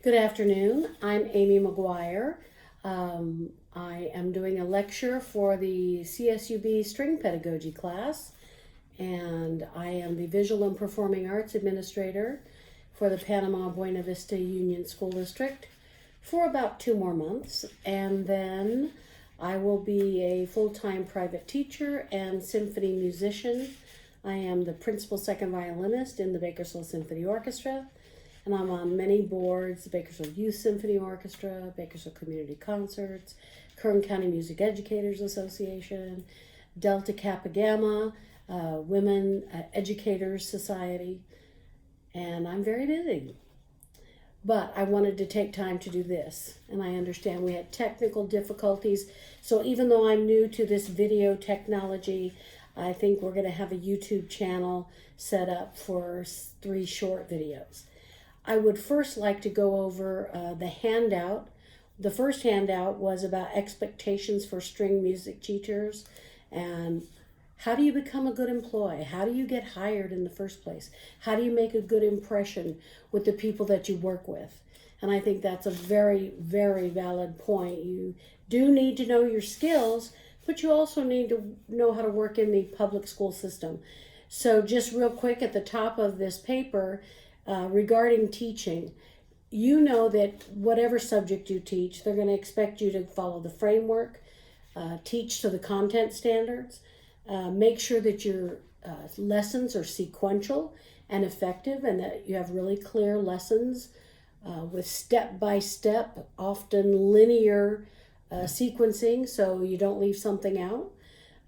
Good afternoon. I'm Amy McGuire. I am doing a lecture for the CSUB String Pedagogy class, and I am the Visual and Performing Arts Administrator for the Panama Buena Vista Union School District for about 2 more months, and then I will be a full-time private teacher and symphony musician. I am the principal second violinist in the Bakersfield Symphony Orchestra, and I'm on many boards: the Bakersfield Youth Symphony Orchestra, Bakersfield Community Concerts, Kern County Music Educators Association, Delta Kappa Gamma, Women Educators Society, and I'm very busy. But I wanted to take time to do this, and I understand we had technical difficulties, so even though I'm new to this video technology, I think we're going to have a YouTube channel set up for 3 short videos. I would first like to go over the handout. The first handout was about expectations for string music teachers and how do you become a good employee? How do you get hired in the first place? How do you make a good impression with the people that you work with? And I think that's a very, very valid point. You do need to know your skills, but you also need to know how to work in the public school system. So just real quick at the top of this paper, regarding teaching, you know that whatever subject you teach, they're going to expect you to follow the framework, teach to the content standards, make sure that your lessons are sequential and effective, and that you have really clear lessons with step-by-step, often linear sequencing, so you don't leave something out.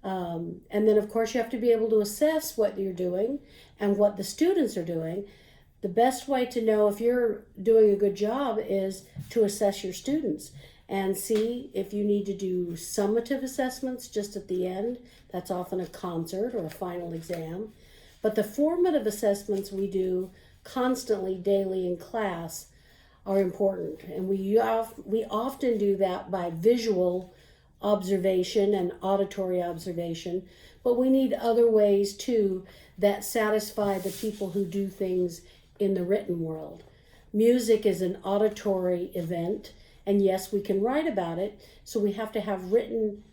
And then, of course, you have to be able to assess what you're doing and what the students are doing. The best way to know if you're doing a good job is to assess your students and see if you need to do summative assessments just at the end. That's often a concert or a final exam. But the formative assessments we do constantly, daily in class are important. And we often do that by visual observation and auditory observation, but we need other ways too that satisfy the people who do things in the written world. Music is an auditory event, and yes, we can write about it, so we have to have written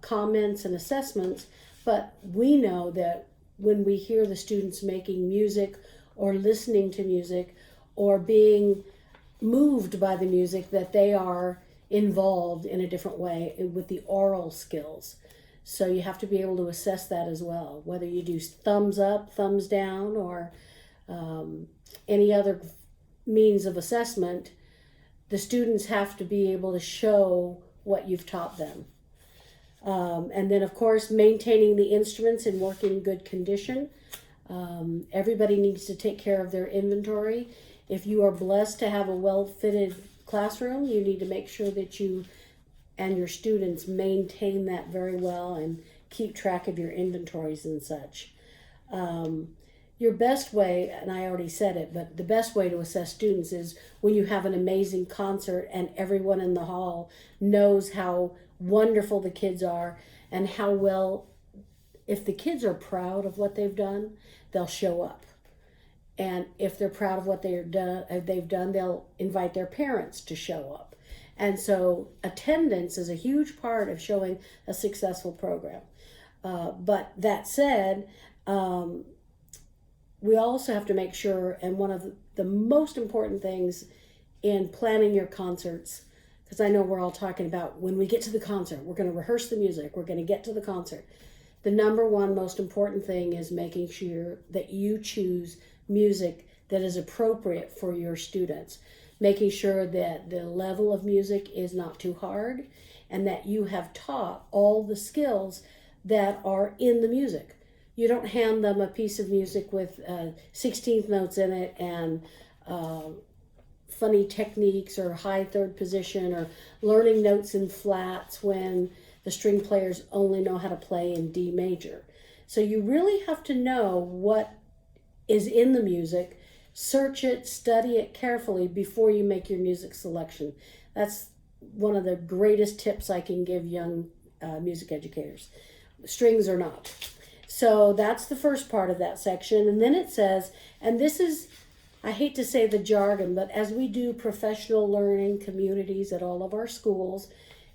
comments and assessments, but we know that when we hear the students making music or listening to music or being moved by the music, that they are involved in a different way with the oral skills. So you have to be able to assess that as well, whether you do thumbs up, thumbs down, or any other means of assessment. The students have to be able to show what you've taught them. And then, of course, maintaining the instruments in working good condition. Everybody needs to take care of their inventory. If you are blessed to have a well-fitted classroom, you need to make sure that you and your students maintain that very well and keep track of your inventories and such. Your best way, and I already said it, but the best way to assess students is when you have an amazing concert and everyone in the hall knows how wonderful the kids are and how well, if the kids are proud of what they've done, they'll show up. And if they're proud of what they've done, they'll invite their parents to show up. And so attendance is a huge part of showing a successful program. But that said, we also have to make sure, and one of the most important things in planning your concerts, because I know we're all talking about when we get to the concert, we're going to rehearse the music, we're going to get to the concert. The number one most important thing is making sure that you choose music that is appropriate for your students, making sure that the level of music is not too hard and that you have taught all the skills that are in the music. You don't hand them a piece of music with 16th notes in it and funny techniques or high third position or learning notes in flats when the string players only know how to play in D major. So you really have to know what is in the music, search it, study it carefully before you make your music selection. That's one of the greatest tips I can give young music educators. Strings or not. So that's the first part of that section. And then it says, and this is I hate to say the jargon, but as we do professional learning communities at all of our schools,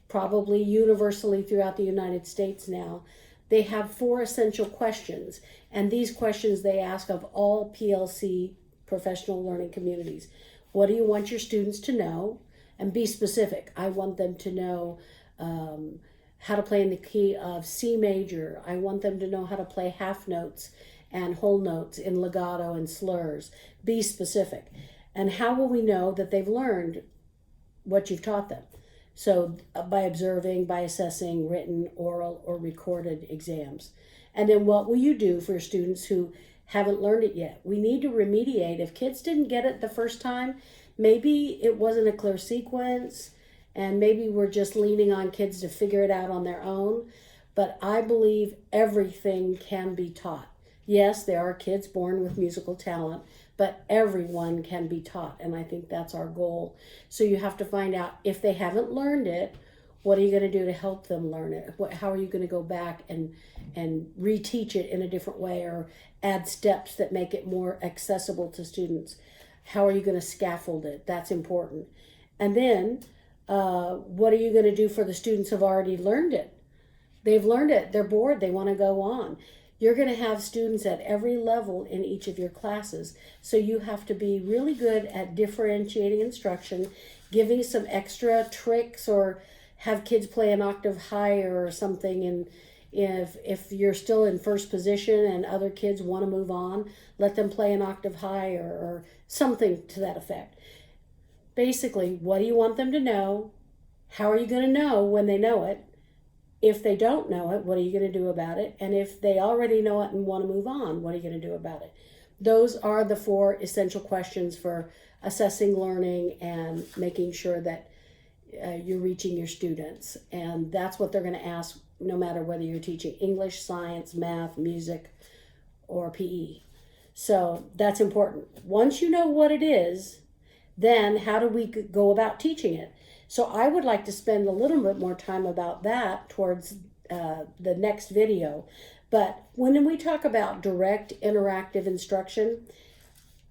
probably universally throughout the United States now, they have 4 essential questions. And these questions they ask of all PLC professional learning communities. What do you want your students to know? And be specific. I want them to know how to play in the key of C major. I want them to know how to play half notes and whole notes in legato and slurs. Be specific. And how will we know that they've learned what you've taught them? So by observing, by assessing written, oral, or recorded exams. And then what will you do for students who haven't learned it yet? We need to remediate. If kids didn't get it the first time, maybe it wasn't a clear sequence, and maybe we're just leaning on kids to figure it out on their own. But I believe everything can be taught. Yes, there are kids born with musical talent, but everyone can be taught, and I think that's our goal. So you have to find out if they haven't learned it, what are you going to do to help them learn it? How are you going to go back and reteach it in a different way, or add steps that make it more accessible to students? How are you going to scaffold it? That's important. And then what are you going to do for the students who've already learned it? They've learned it, they're bored, they want to go on. You're going to have students at every level in each of your classes. So you have to be really good at differentiating instruction, giving some extra tricks, or have kids play an octave higher or something. And if you're still in first position and other kids want to move on, let them play an octave higher or something to that effect. Basically, what do you want them to know? How are you going to know when they know it? If they don't know it, what are you going to do about it? And if they already know it and want to move on, what are you going to do about it? Those are the 4 essential questions for assessing learning and making sure that you're reaching your students. And that's what they're going to ask no matter whether you're teaching English, science, math, music, or PE. So that's important. Once you know what it is, then how do we go about teaching it? So I would like to spend a little bit more time about that towards the next video. But when we talk about direct interactive instruction,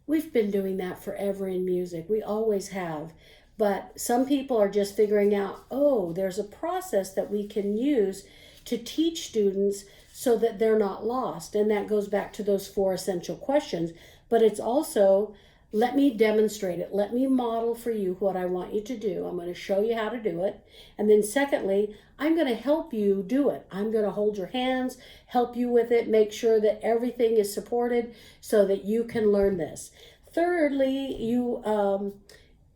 we've been doing that forever in music. We always have. But some people are just figuring out, oh, there's a process that we can use to teach students so that they're not lost. And that goes back to those 4 essential questions. But it's also, let me demonstrate it. Let me model for you what I want you to do. I'm going to show you how to do it. And then secondly, I'm going to help you do it. I'm going to hold your hands, help you with it, make sure that everything is supported so that you can learn this. Thirdly, you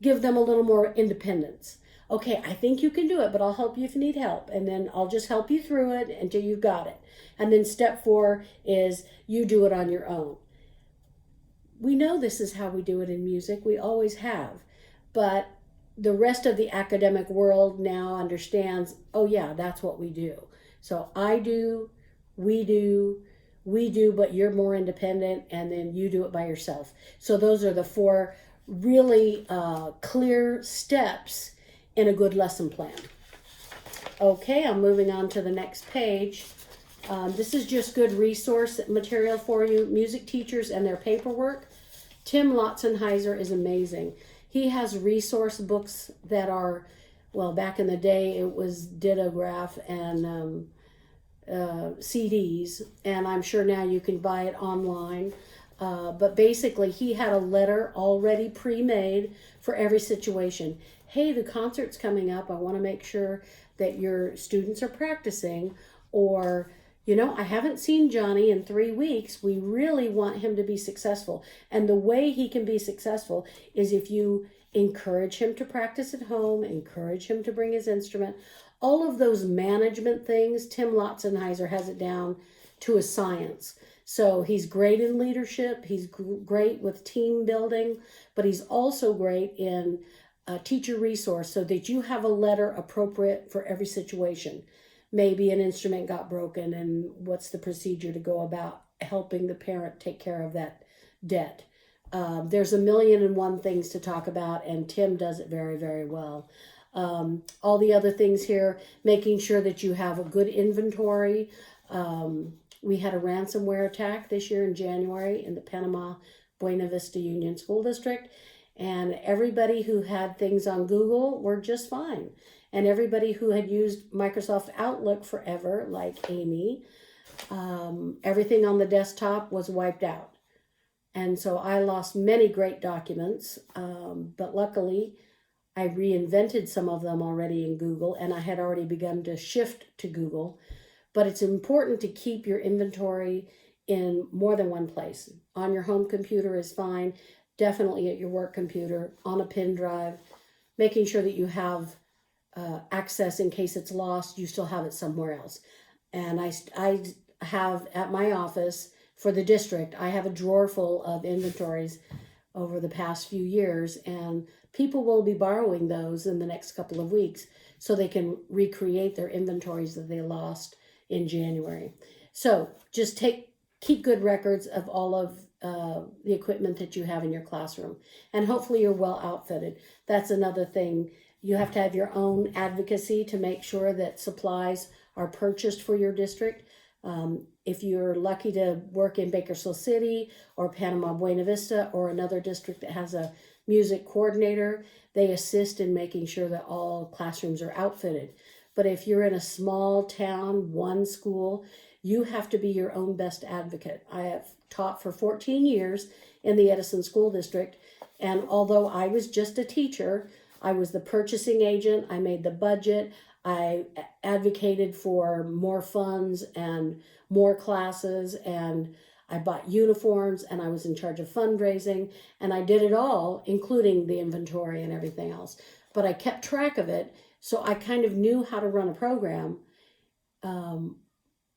give them a little more independence. Okay, I think you can do it, but I'll help you if you need help. And then I'll just help you through it until you've got it. And then step 4 is you do it on your own. We know this is how we do it in music. We always have. But the rest of the academic world now understands, oh yeah, that's what we do. So I do, we do, but you're more independent, and then you do it by yourself. So those are the 4 really clear steps in a good lesson plan. Okay, I'm moving on to the next page. This is just good resource material for you, music teachers and their paperwork. Tim Lotzenheiser is amazing. He has resource books that are, well, back in the day it was Ditograph and CDs, and I'm sure now you can buy it online. But basically, he had a letter already pre-made for every situation. Hey, the concert's coming up. I want to make sure that your students are practicing. Or, I haven't seen Johnny in 3 weeks. We really want him to be successful. And the way he can be successful is if you encourage him to practice at home, encourage him to bring his instrument. All of those management things, Tim Lotzenheiser has it down to a science. So he's great in leadership, he's great with team building, but he's also great in teacher resource so that you have a letter appropriate for every situation. Maybe an instrument got broken, and what's the procedure to go about helping the parent take care of that debt. There's a million and one things to talk about, and Tim does it very, very well. All the other things here, making sure that you have a good inventory. We had a ransomware attack this year in January in the Panama Buena Vista Union School District, and everybody who had things on Google were just fine. And everybody who had used Microsoft Outlook forever, like Amy, everything on the desktop was wiped out. And so I lost many great documents, but luckily I reinvented some of them already in Google, and I had already begun to shift to Google. But it's important to keep your inventory in more than one place. On your home computer is fine, definitely at your work computer, on a pen drive, making sure that you have access in case it's lost, you still have it somewhere else. And I have at my office for the district, I have a drawer full of inventories over the past few years, and people will be borrowing those in the next couple of weeks so they can recreate their inventories that they lost in January. So just keep good records of all of the equipment that you have in your classroom, and hopefully you're well outfitted. That's another thing. You have to have your own advocacy to make sure that supplies are purchased for your district. If you're lucky to work in Bakersfield City or Panama Buena Vista or another district that has a music coordinator, they assist in making sure that all classrooms are outfitted. But if you're in a small town, one school, you have to be your own best advocate. I have taught for 14 years in the Edison School District, and although I was just a teacher, I was the purchasing agent, I made the budget, I advocated for more funds and more classes, and I bought uniforms, and I was in charge of fundraising, and I did it all, including the inventory and everything else. But I kept track of it, so I kind of knew how to run a program.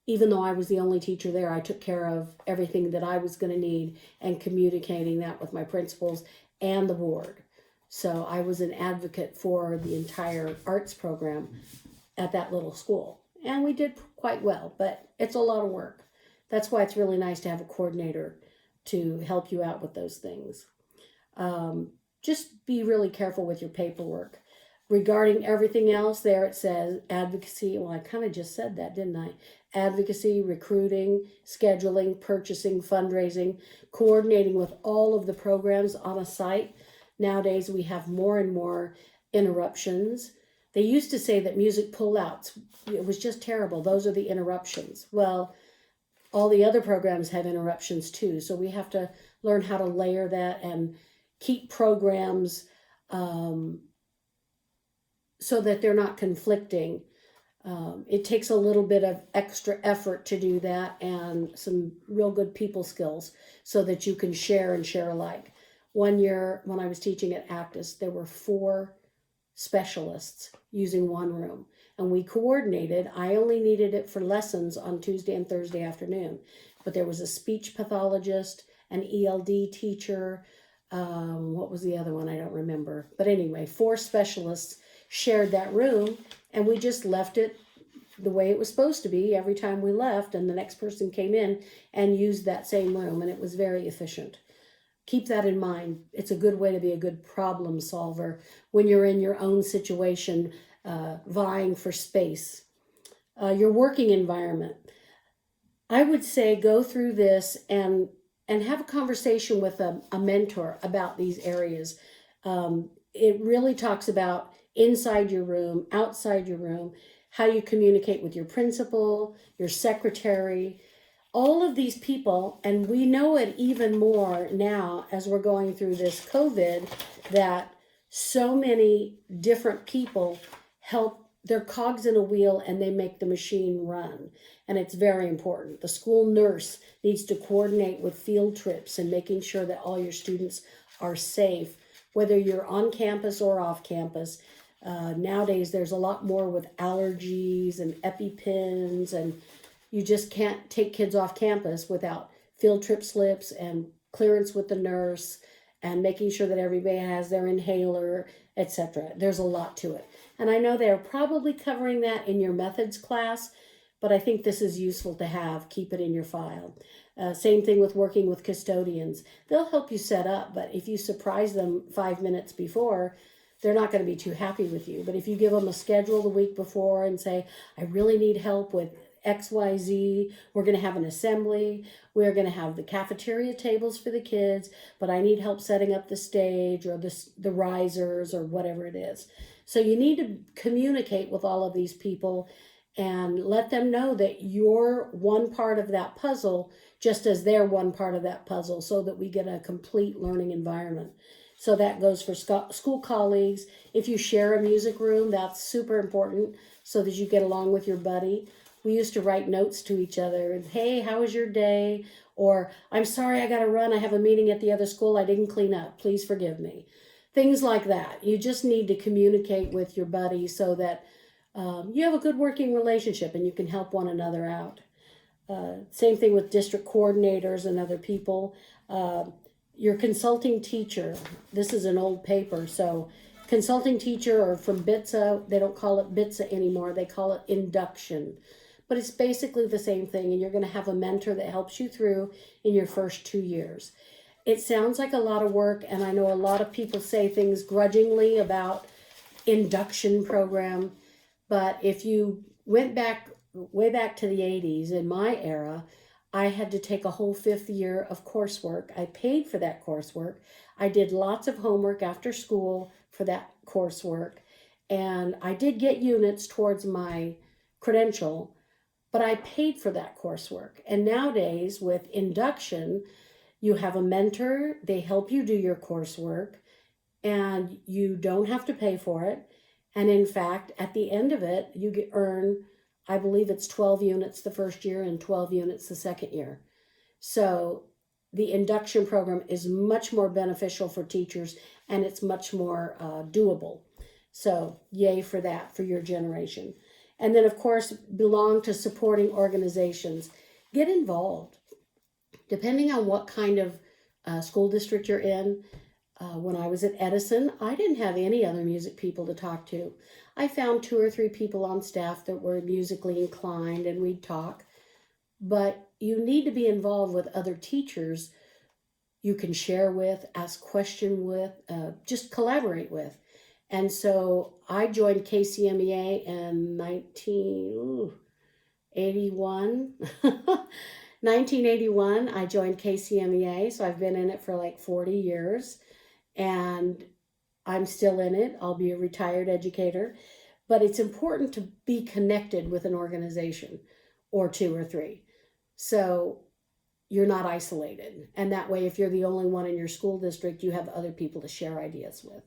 Even though I was the only teacher there, I took care of everything that I was going to need and communicating that with my principals and the board. So I was an advocate for the entire arts program at that little school. And we did quite well, but it's a lot of work. That's why it's really nice to have a coordinator to help you out with those things. Just be really careful with your paperwork. Regarding everything else, there it says advocacy. Well, I kind of just said that, didn't I? Advocacy, recruiting, scheduling, purchasing, fundraising, coordinating with all of the programs on a site. Nowadays, we have more and more interruptions. They used to say that music pullouts, it was just terrible. Those are the interruptions. Well, all the other programs have interruptions too. So we have to learn how to layer that and keep programs so that they're not conflicting. It takes a little bit of extra effort to do that and some real good people skills so that you can share and share alike. One year when I was teaching at Actus, there were 4 specialists using one room, and we coordinated. I only needed it for lessons on Tuesday and Thursday afternoon, but there was a speech pathologist, an ELD teacher, what was the other one? I don't remember. But anyway, 4 specialists shared that room, and we just left it the way it was supposed to be every time we left, and the next person came in and used that same room, and it was very efficient. Keep that in mind. It's a good way to be a good problem solver when you're in your own situation, vying for space. Your working environment. I would say go through this and have a conversation with a mentor about these areas. It really talks about inside your room, outside your room, how you communicate with your principal, your secretary, all of these people. And we know it even more now as we're going through this COVID, that so many different people help. They're cogs in a wheel and they make the machine run. And it's very important. The school nurse needs to coordinate with field trips and making sure that all your students are safe, whether you're on campus or off campus. Nowadays, there's a lot more with allergies and EpiPens, and you just can't take kids off campus without field trip slips and clearance with the nurse and making sure that everybody has their inhaler, etc. There's a lot to it. And I know they're probably covering that in your methods class, but I think this is useful to have. Keep it in your file. Same thing with working with custodians. They'll help you set up, but if you surprise them 5 minutes before, they're not going to be too happy with you. But if you give them a schedule the week before and say, I really need help with XYZ. We're going to have an assembly. We're going to have the cafeteria tables for the kids, but I need help setting up the stage or the risers or whatever it is. So you need to communicate with all of these people and let them know that you're one part of that puzzle, just as they're one part of that puzzle, so that we get a complete learning environment. So that goes for school colleagues. If you share a music room, that's super important so that you get along with your buddy. We used to write notes to each other. Hey, how was your day? Or, I'm sorry, I got to run. I have a meeting at the other school. I didn't clean up. Please forgive me. Things like that. You just need to communicate with your buddy so that you have a good working relationship and you can help one another out. Same thing with district coordinators and other people. Your consulting teacher, this is an old paper, so consulting teacher or from BITSA, they don't call it BITSA anymore, they call it induction. But it's basically the same thing, and you're going to have a mentor that helps you through in your first 2 years. It sounds like a lot of work, and I know a lot of people say things grudgingly about induction program, but if you went back way back to the 80s, in my era, I had to take a whole 5th year of coursework. I paid for that coursework. I did lots of homework after school for that coursework. And I did get units towards my credential, but I paid for that coursework. And nowadays, with induction, you have a mentor, they help you do your coursework, and you don't have to pay for it. And in fact, at the end of it, you earn, I believe it's 12 units the first year and 12 units the second year. So the induction program is much more beneficial for teachers, and it's much more doable. So yay for that, for your generation. And then, of course, belong to supporting organizations. Get involved. Depending on what kind of school district you're in, when I was at Edison, I didn't have any other music people to talk to. I found 2 or 3 people on staff that were musically inclined, and we'd talk. But you need to be involved with other teachers you can share with, ask questions with, just collaborate with. And so I joined KCMEA in 1981. 1981, I joined KCMEA, so I've been in it for like 40 years. And I'm still in it. I'll be a retired educator. But it's important to be connected with an organization or 2 or 3. So you're not isolated. And that way, if you're the only one in your school district, you have other people to share ideas with.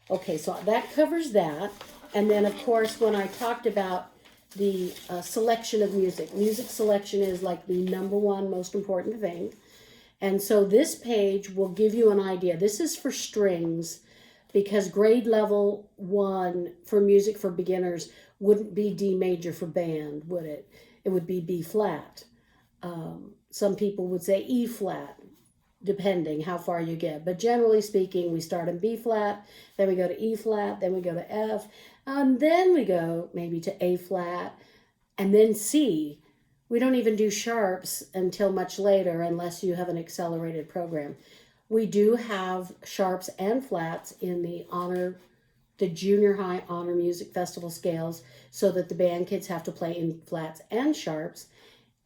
Okay, so that covers that. And then, of course, when I talked about the selection of music, music selection is like the number one most important thing. And so this page will give you an idea. This is for strings, because grade level 1 for music for beginners wouldn't be D major for band, would it? It would be B flat. Some people would say E flat, depending how far you get. But generally speaking, we start in B flat, then we go to E flat, then we go to F, and then we go maybe to A flat, and then C. We don't even do sharps until much later unless you have an accelerated program. We do have sharps and flats in the junior high honor music festival scales, so that the band kids have to play in flats and sharps.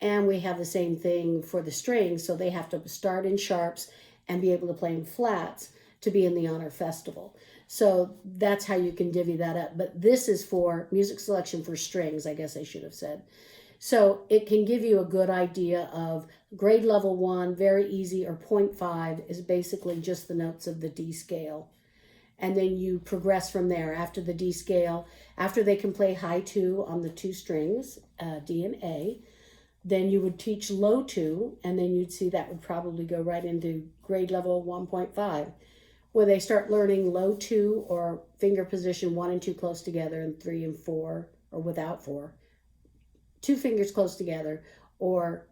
And we have the same thing for the strings, so they have to start in sharps and be able to play in flats to be in the honor festival. So that's how you can divvy that up. But this is for music selection for strings, I guess I should have said. So it can give you a good idea of grade level 1, very easy, or 0.5 is basically just the notes of the D scale. And then you progress from there after the D scale. After they can play high 2 on the 2 strings, D and A, then you would teach low 2, and then you'd see that would probably go right into grade level 1.5, where they start learning low 2 or finger position 1 and 2 close together, and 3 and 4, or without 4. 2 fingers close together, or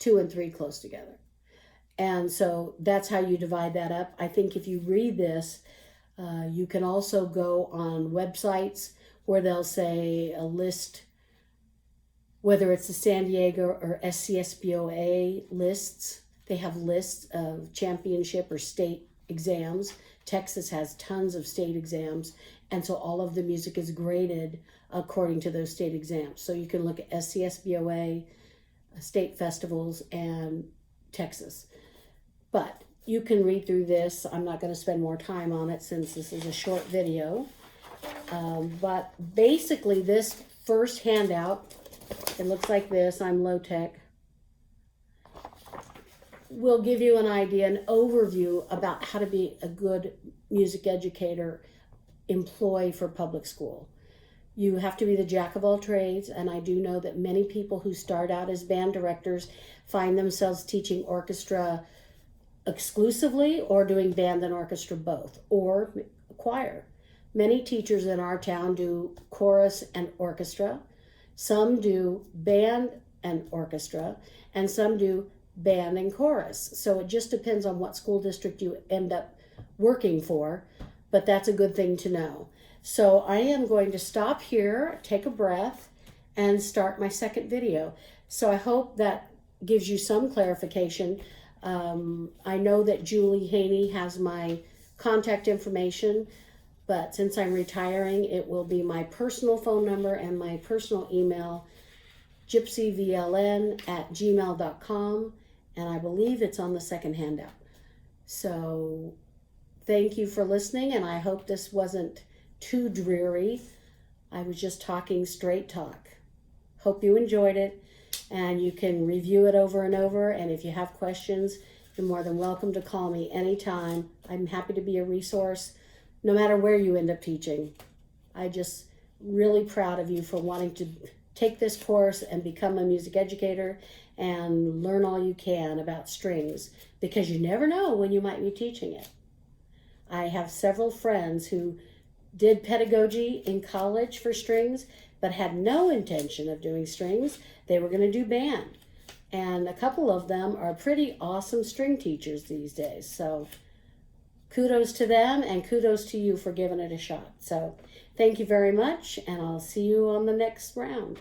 2 and 3 close together. And so that's how you divide that up. I think if you read this, you can also go on websites where they'll say a list, whether it's the San Diego or SCSBOA lists. They have lists of championship or state exams Texas has tons of state exams, and so all of the music is graded according to those state exams. So you can look at SCSBOA, state festivals, and Texas. But you can read through this. I'm not going to spend more time on it since this is a short video. But basically this first handout, it looks like this. I'm low tech. Will give you an idea, an overview about how to be a good music educator employee for public school. You have to be the jack of all trades, and I do know that many people who start out as band directors find themselves teaching orchestra exclusively or doing band and orchestra both, or choir. Many teachers in our town do chorus and orchestra. Some do band and orchestra, and some do band and chorus. So it just depends on what school district you end up working for, but that's a good thing to know. So I am going to stop here, take a breath, and start my second video. So I hope that gives you some clarification. I know that Julie Haney has my contact information, but since I'm retiring, it will be my personal phone number and my personal email, gypsyvln@gmail.com, and I believe it's on the second handout. So thank you for listening, and I hope this wasn't too dreary. I was just talking straight talk. Hope you enjoyed it, and you can review it over and over, and if you have questions, you're more than welcome to call me anytime. I'm happy to be a resource, no matter where you end up teaching. I just really proud of you for wanting to take this course and become a music educator and learn all you can about strings, because you never know when you might be teaching it. I have several friends who did pedagogy in college for strings, but had no intention of doing strings. They were going to do band. And a couple of them are pretty awesome string teachers these days. So kudos to them, and kudos to you for giving it a shot. So thank you very much, and I'll see you on the next round.